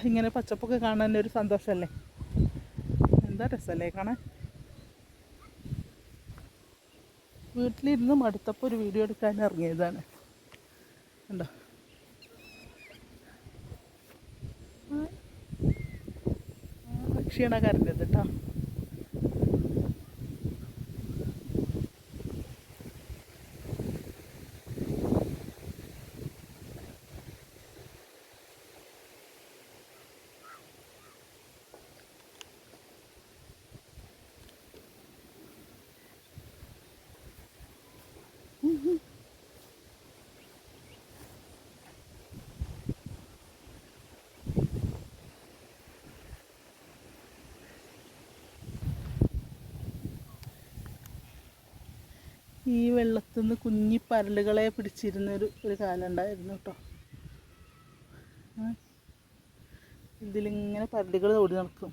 ഇങ്ങനെ പച്ചപ്പൊക്കെ കാണാൻ ഒരു സന്തോഷമല്ലേ, എന്താ രസമല്ലേ കാണാൻ. വീട്ടിലിരുന്ന് മടുത്തപ്പോൾ ഒരു വീഡിയോ എടുക്കാൻ ഇറങ്ങിയതാണ്. ഉണ്ടോ, പക്ഷിയാണ് കരഞ്ഞത് കേട്ടോ. ഈ വെള്ളത്തിൽ നിന്ന് കുഞ്ഞി പരലുകളെ പിടിച്ചിരുന്നൊരു കാലം ഉണ്ടായിരുന്നു കേട്ടോ. ഇതിലിങ്ങനെ പരലുകൾ ഓടി നടക്കും,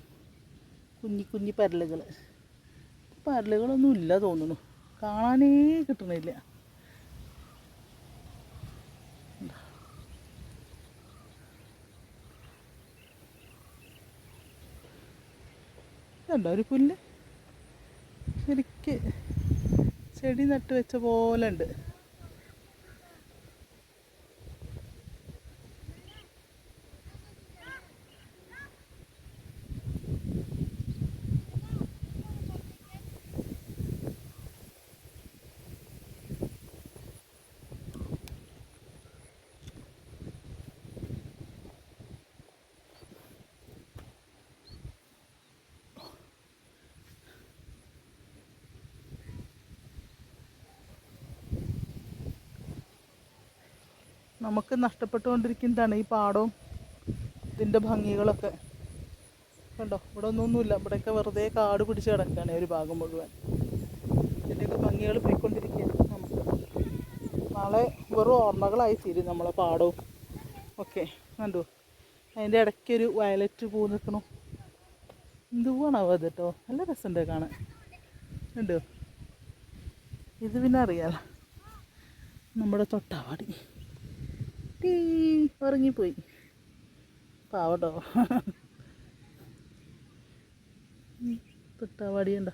കുഞ്ഞി കുഞ്ഞി പരലുകൾ. പരലുകളൊന്നും ഇല്ല തോന്നുന്നു, കാണാനേ കിട്ടണില്ല. ഇതുണ്ടോ ഒരു പുല്ല്, ശരിക്ക് ചെടി നട്ട് വെച്ച പോലെ ഉണ്ട്. നമുക്ക് നഷ്ടപ്പെട്ടുകൊണ്ടിരിക്കുന്നതാണ് ഈ പാടവും ഇതിൻ്റെ ഭംഗികളൊക്കെ. കണ്ടോ, ഇവിടെ ഒന്നുമില്ല, ഇവിടെയൊക്കെ വെറുതെ കാട് പിടിച്ച് കിടക്കുകയാണ് ഒരു ഭാഗം മുഴുവൻ. ഇതിൻ്റെയൊക്കെ ഭംഗികൾ പോയിക്കൊണ്ടിരിക്കുകയാണ്. നമുക്ക് നാളെ വെറും ഓർമ്മകളായി തീരും നമ്മളെ പാടവും ഒക്കെ. കണ്ടു, അതിൻ്റെ ഇടയ്ക്കൊരു വയലറ്റ് പൂ നിൽക്കണു. എന്തുവാണാവോ അത് കേട്ടോ, നല്ല രസമുണ്ട് കാണാൻ. കണ്ടോ, ഇത് പിന്നെ അറിയാലോ, നമ്മുടെ തൊട്ടാവാടി ഉറങ്ങിപ്പോയി പാവട്ടോ. തൊട്ടാവാടി ഉണ്ടോ,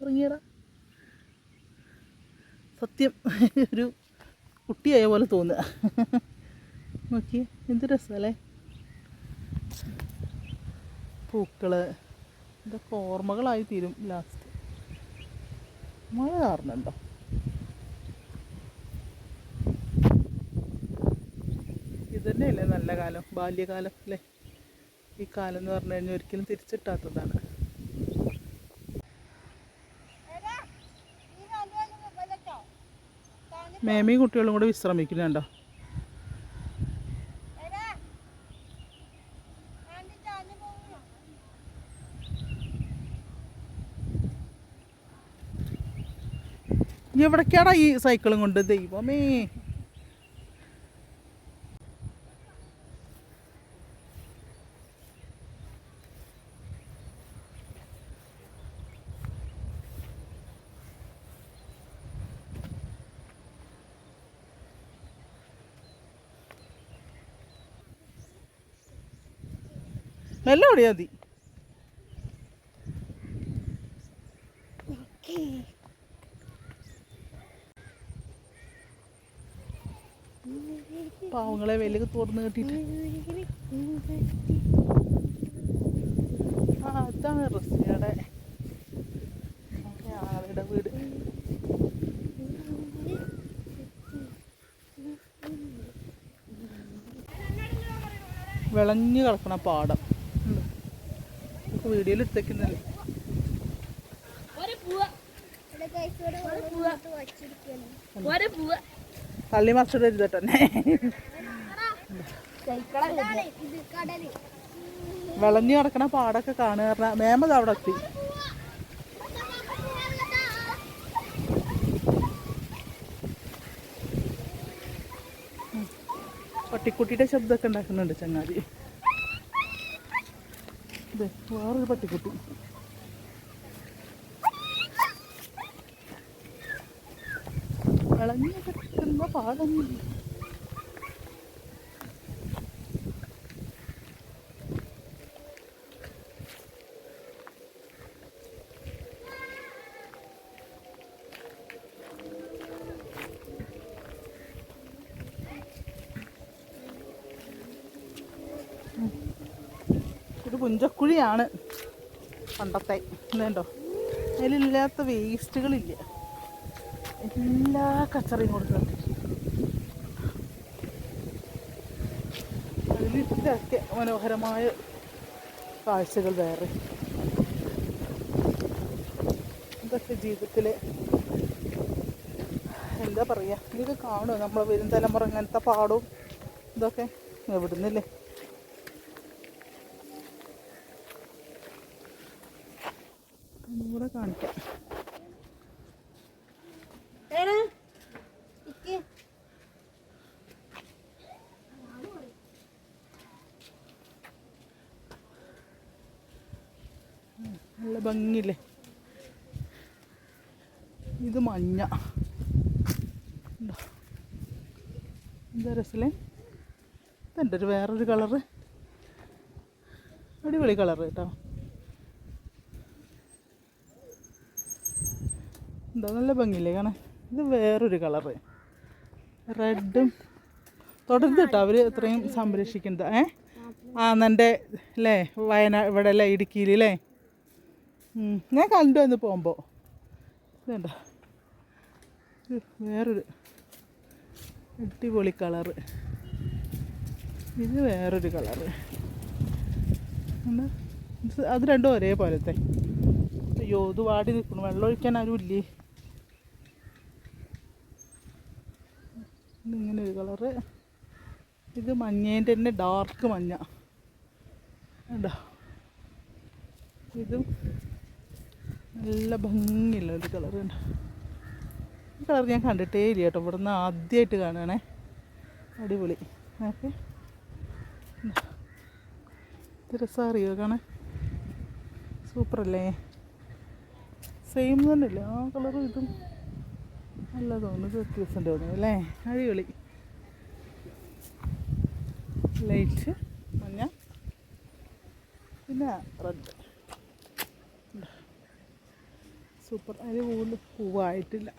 ഉറങ്ങിയടാ. സത്യം ഒരു കുട്ടിയായ പോലെ തോന്നുക. നോക്കിയേ, എന്ത് രസമല്ലേ പൂക്കള്. ഇതൊക്കെ ഓർമ്മകളായി തീരും ലാസ്റ്റ്. മഴ കാരണമുണ്ടോ, ഇതന്നെയല്ലേ നല്ല കാലം, ബാല്യകാലം അല്ലേ. ഈ കാലം എന്ന് പറഞ്ഞു കഴിഞ്ഞാൽ ഒരിക്കലും തിരിച്ചിട്ടാത്തതാണ്. മേമയും കുട്ടികളും കൂടെ വിശ്രമിക്കുന്നുണ്ടോ. എവിടേക്കാടാ ഈ സൈക്കിളും കൊണ്ട്, ദൈവമേ. മെല്ലെ ഓടിയാൽ മതി. പാവങ്ങളെ വെയിലൊക്കെ തുറന്ന് കെട്ടിയിട്ട്. അതാണ് റസിയയുടെ ആളുടെ വീട്. വിളഞ്ഞു കിടക്കണ പാടം വീഡിയോയിൽ എടുത്തേക്കുന്നല്ലേ. തള്ളി മറിച്ചിടരുത് തന്നെ. വിളഞ്ഞു കിടക്കണ പാടൊക്കെ കാണുക പറഞ്ഞാൽ മേമത് അവിടെ എത്തി. പട്ടിക്കുട്ടിയുടെ ശബ്ദമൊക്കെ ഉണ്ടാക്കുന്നുണ്ട് ചങ്ങാതി. ഇത് വേറൊരു പട്ടിക്കുട്ടി. വിളഞ്ഞു കിടക്കുന്ന പാടൊന്നുമില്ല. പുഞ്ചക്കുഴിയാണ് പണ്ടത്തെ. ഇതുണ്ടോ, അതിലില്ലാത്ത വേസ്റ്റുകളില്ല, എല്ലാ കച്ചറയും കൊടുക്കുന്നുണ്ട്. അതിലിട്ടൊക്കെ മനോഹരമായ കാഴ്ചകൾ വേറെ. ഇതൊക്കെ ജീവിതത്തിൽ എന്താ പറയുക, ഇതൊക്കെ കാണുമോ നമ്മൾ വരും തലമുറ? ഇങ്ങനത്തെ പാടവും ഇതൊക്കെ എവിടുന്നില്ലേ? ഒന്നുകൂടെ കാണിക്കാം. നല്ല ഭംഗിയില്ലേ? ഇത് മഞ്ഞ, എന്താ രസല്ലേ? ഇതുണ്ട് ഒരു വേറൊരു കളറ്, അടിപൊളി കളറ് കേട്ടോ. എന്താ നല്ല ഭംഗിയില്ലേ കാണാൻ? ഇത് വേറൊരു കളറ്, റെഡും. തുടർന്ന് കേട്ടോ അവർ ഇത്രയും സംരക്ഷിക്കുന്നത്. എൻ്റെ അല്ലേ വയനാട് ഇവിടെ അല്ലേ ഇടുക്കിയിൽ അല്ലേ? ഞാൻ കണ്ടു വന്ന് പോകുമ്പോൾ. ഇതുണ്ടോ, വേറൊരു അടിപൊളി കളറ്. ഇത് വേറൊരു കളറ്. അത് രണ്ടും ഒരേപോലത്തെ. അയ്യോ, ഇത് വാടി നിൽക്കണം, വെള്ളം ഒഴിക്കാൻ ആരും ഇല്ലേ? ഇതിങ്ങനെ ഒരു കളറ്. ഇത് മഞ്ഞേൻ്റെ തന്നെ ഡാർക്ക് മഞ്ഞ ഉണ്ടോ? ഇതും നല്ല ഭംഗിയുള്ള ഒരു കളറുണ്ട്. ഈ കളർ ഞാൻ കണ്ടിട്ടേ ഇല്ല കേട്ടോ, ഇവിടെ നിന്ന് ആദ്യമായിട്ട് കാണുകയാണേ. അടിപൊളി. ഓക്കെ, ഇത് രസം അറിയോ കാണാൻ? സൂപ്പറല്ലേ? സെയിം തന്നെയല്ലേ ആ കളറും ഇതും? നല്ല തോന്നുന്നു, വ്യത്യാസം തോന്നുന്നു അല്ലേ? അടിപൊളി. ലൈറ്റ് മഞ്ഞ, പിന്നെ റെഡ്. സൂപ്പർ. അതിൽ പൂവായിട്ടില്ല.